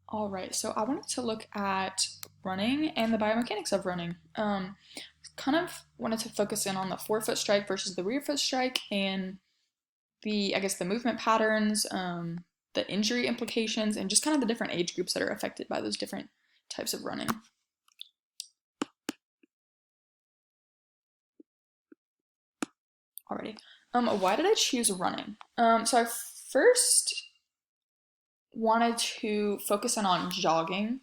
All right, so I wanted to look at running and the biomechanics of running. Kind of wanted to focus in on the forefoot strike versus the rear foot strike and I guess, the movement patterns, the injury implications, and just kind of the different age groups that are affected by those different types of running. Alrighty. Why did I choose running? So I first wanted to focus in on jogging.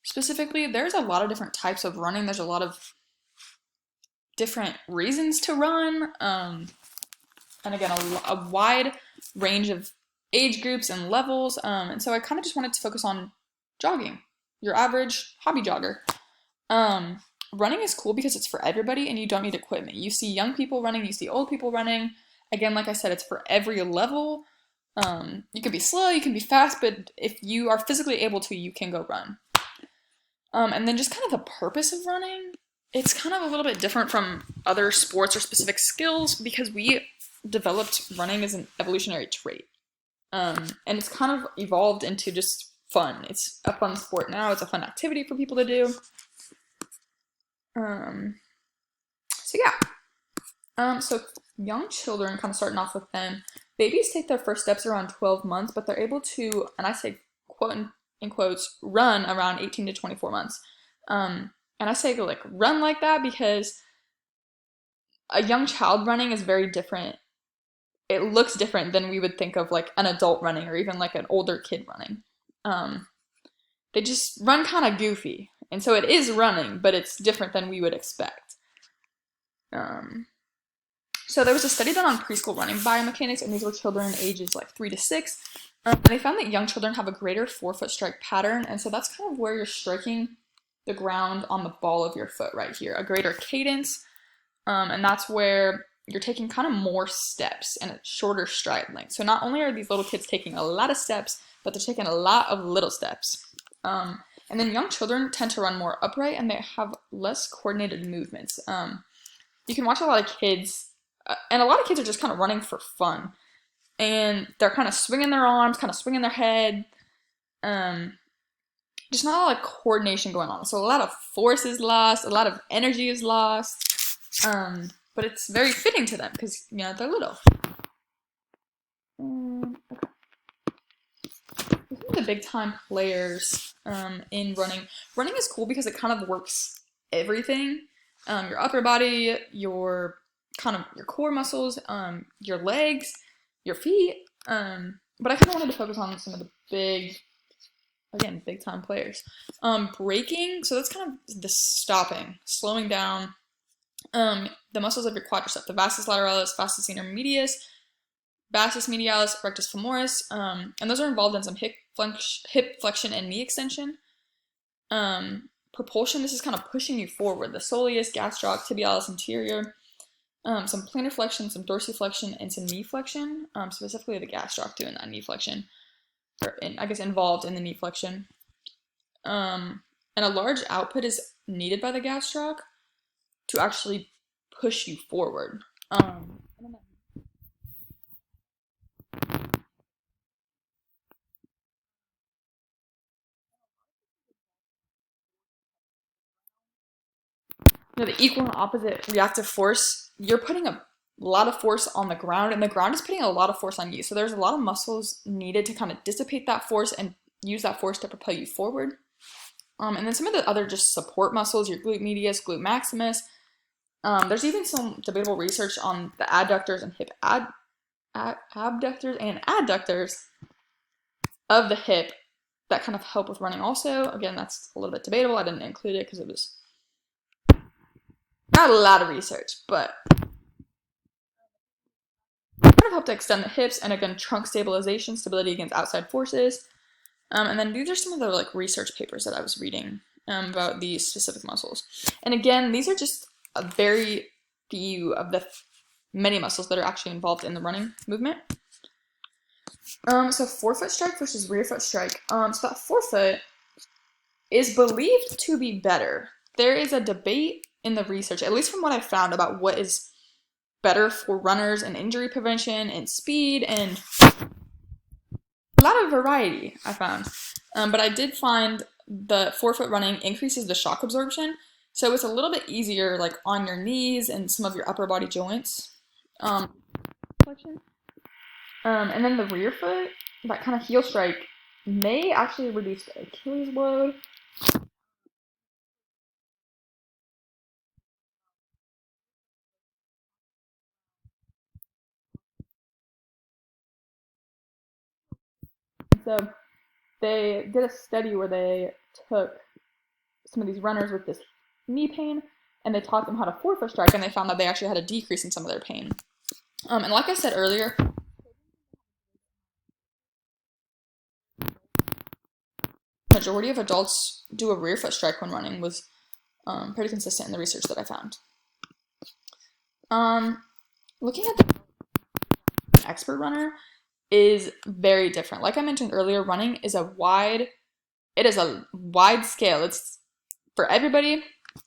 Specifically, there's a lot of different types of running. There's a lot of different reasons to run. And again, a wide range of age groups and levels. And so I kind of just wanted to focus on jogging, your average hobby jogger. Running is cool because it's for everybody and you don't need equipment. You see young people running, you see old people running. Again, like I said, it's for every level. You can be slow, you can be fast, but if you are physically able to, you can go run. And then just kind of the purpose of running, it's kind of a little bit different from other sports or specific skills because we developed running as an evolutionary trait. And it's kind of evolved into just fun. It's a fun sport now, it's a fun activity for people to do. So yeah. So young children, kind of starting off with them, babies take their first steps around 12 months, but they're able to, and I say quote in quotes, run around 18 to 24 months. And I say like run like that because a young child running is very different. It looks different than we would think of like an adult running or even like an older kid running. They just run kind of goofy. And so it is running, but it's different than we would expect. So there was a study done on preschool running biomechanics, and these were children ages like 3 to 6. And they found that young children have a greater forefoot strike pattern, and so that's kind of where you're striking the ground on the ball of your foot right here, a greater cadence, and that's where you're taking kind of more steps and a shorter stride length. So not only are these little kids taking a lot of steps, but they're taking a lot of little steps. And then young children tend to run more upright and they have less coordinated movements. You can watch a lot of kids, and a lot of kids are just kind of running for fun. And they're kind of swinging their arms, kind of swinging their head. Just not a lot of coordination going on. So a lot of force is lost, a lot of energy is lost. But it's very fitting to them because, you know, they're little. Okay. Some of the big time players in running. Running is cool because it kind of works everything. Your upper body, your core muscles, your legs, your feet. But I kind of wanted to focus on some of the big time players. Braking, so that's kind of the stopping, slowing down. The muscles of your quadricep, the vastus lateralis, vastus intermedius, vastus medialis, rectus femoris, and those are involved in some hip flexion and knee extension. Propulsion, this is kind of pushing you forward, the soleus, gastroc, tibialis anterior, some plantar flexion, some dorsiflexion, and some knee flexion, specifically the gastroc doing that knee flexion, or I guess involved in the knee flexion. And a large output is needed by the gastroc to actually push you forward. The equal and opposite reactive force, you're putting a lot of force on the ground, and the ground is putting a lot of force on you. So there's a lot of muscles needed to kind of dissipate that force and use that force to propel you forward. And then some of the other just support muscles, your glute medius, glute maximus. There's even some debatable research on the adductors and hip abductors and adductors of the hip that kind of help with running also. Again, that's a little bit debatable. I didn't include it because it was not a lot of research, but kind of help to extend the hips and again trunk stabilization, stability against outside forces. And then these are some of the like research papers that I was reading about these specific muscles. And again, these are just a very few of the many muscles that are actually involved in the running movement. So forefoot strike versus rear foot strike. So that forefoot is believed to be better. There is a debate in the research, at least from what I found, about what is better for runners and injury prevention and speed and a lot of variety I found. But I did find the forefoot running increases the shock absorption, so it's a little bit easier like on your knees and some of your upper body joints. Flexion. And then the rear foot, that kind of heel strike, may actually reduce the Achilles load. So they did a study where they took some of these runners with this knee pain and they taught them how to forefoot strike, and they found that they actually had a decrease in some of their pain. And like I said earlier, majority of adults do a rear foot strike when running was pretty consistent in the research that I found. Looking at the expert runner is very different. Like I mentioned earlier, running is a wide scale. It's for everybody.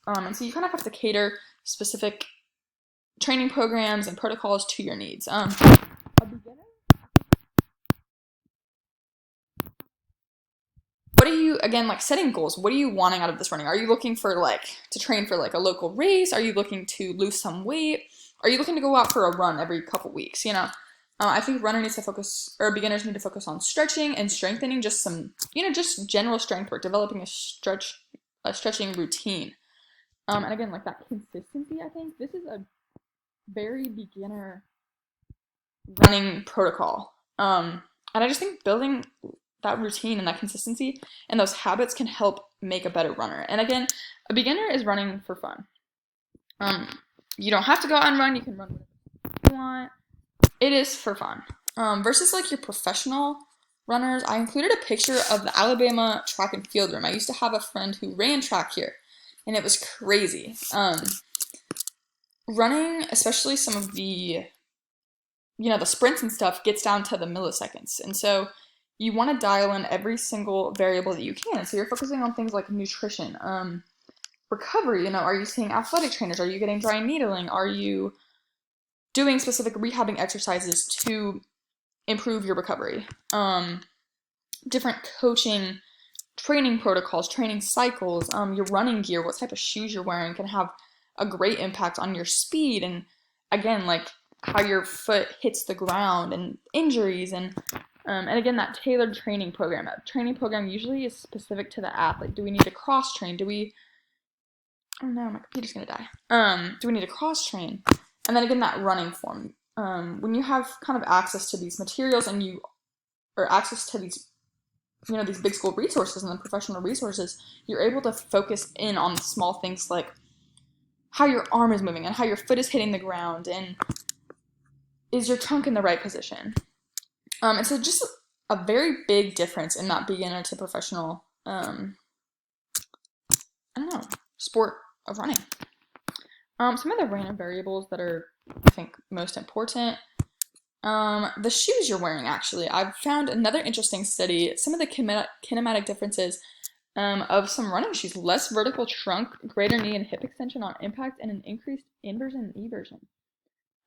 And so you kind of have to cater specific training programs and protocols to your needs. A beginner, what are you, again, like setting goals? What are you wanting out of this running? Are you looking for to train for a local race? Are you looking to lose some weight? Are you looking to go out for a run every couple weeks? I think runner needs to focus, or beginners need to focus on stretching and strengthening, just some, just general strength work, developing a stretching routine. And again, like that consistency, I think this is a very beginner running protocol. And I just think building that routine and that consistency and those habits can help make a better runner. And again, a beginner is running for fun. You don't have to go out and run. You can run whatever you want. It is for fun. Versus your professional runners, I included a picture of the Alabama track and field room. I used to have a friend who ran track here, and it was crazy. Running, especially some of the, the sprints and stuff, gets down to the milliseconds. And so you want to dial in every single variable that you can. So you're focusing on things like nutrition, recovery. Are you seeing athletic trainers? Are you getting dry needling? Are you doing specific rehabbing exercises to improve your recovery? Different coaching, training protocols, training cycles, your running gear, what type of shoes you're wearing can have a great impact on your speed, and again, how your foot hits the ground and injuries, and again, that tailored training program. A training program usually is specific to the athlete. Do we need to cross train? Oh no, my computer's gonna die. Do we need to cross train? And then again, that running form. When you have kind of access to these materials or access to these, these big school resources and the professional resources, you're able to focus in on small things like how your arm is moving and how your foot is hitting the ground and is your trunk in the right position. And so just a very big difference in that beginner to professional, sport of running. Some of the random variables that are, I think, most important. The shoes you're wearing, actually. I've found another interesting study, some of the kinematic differences of some running shoes. Less vertical trunk, greater knee and hip extension on impact, and an increased inversion and eversion.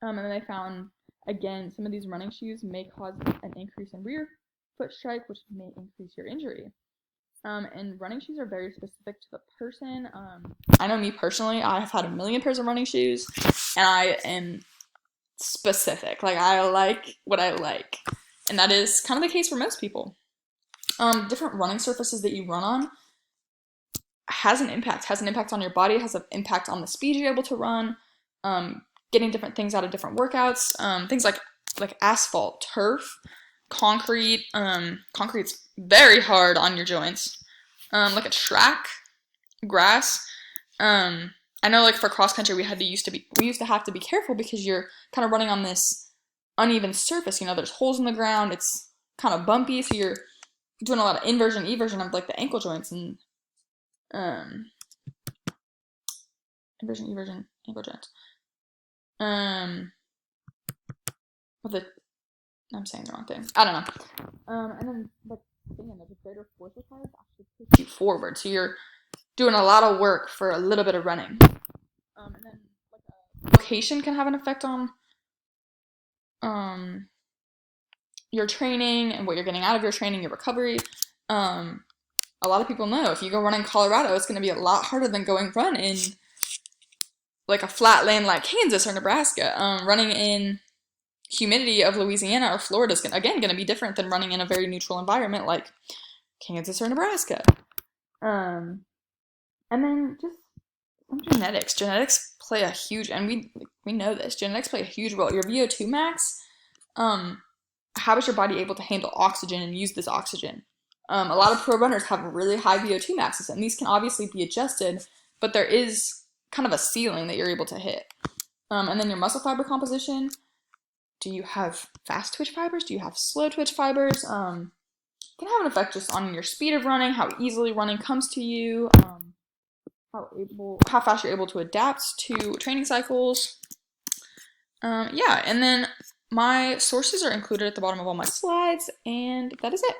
And then they found, again, some of these running shoes may cause an increase in rear foot strike, which may increase your injury. And running shoes are very specific to the person. I know me personally, I have had a million pairs of running shoes, and I am specific. I like what I like. And that is kind of the case for most people. Different running surfaces that you run on has an impact on your body, has an impact on the speed you're able to run, getting different things out of different workouts, things like asphalt, turf, concrete. Concrete's very hard on your joints. Like a track, grass. I know for cross country we used to have to be careful because you're kind of running on this uneven surface. There's holes in the ground. It's kind of bumpy, so you're doing a lot of inversion, eversion of the ankle joints and inversion, eversion, ankle joints. I'm saying the wrong thing. I don't know. And then there's a greater force required to actually push you forward. So you're doing a lot of work for a little bit of running. And then location can have an effect on your training and what you're getting out of your training, your recovery. a lot of people know if you go run in Colorado, it's going to be a lot harder than going run in like a flat land like Kansas or Nebraska. Running in humidity of Louisiana or Florida is again going to be different than running in a very neutral environment like Kansas or Nebraska. And then just some genetics. Genetics play a huge, and we know this. Genetics play a huge role. Your VO2 max, how is your body able to handle oxygen and use this oxygen? A lot of pro runners have really high VO2 maxes, and these can obviously be adjusted, but there is kind of a ceiling that you're able to hit. And then your muscle fiber composition. Do you have fast twitch fibers? Do you have slow twitch fibers? Can have an effect just on your speed of running, how easily running comes to you, how fast you're able to adapt to training cycles. Yeah, and then my sources are included at the bottom of all my slides, and that is it.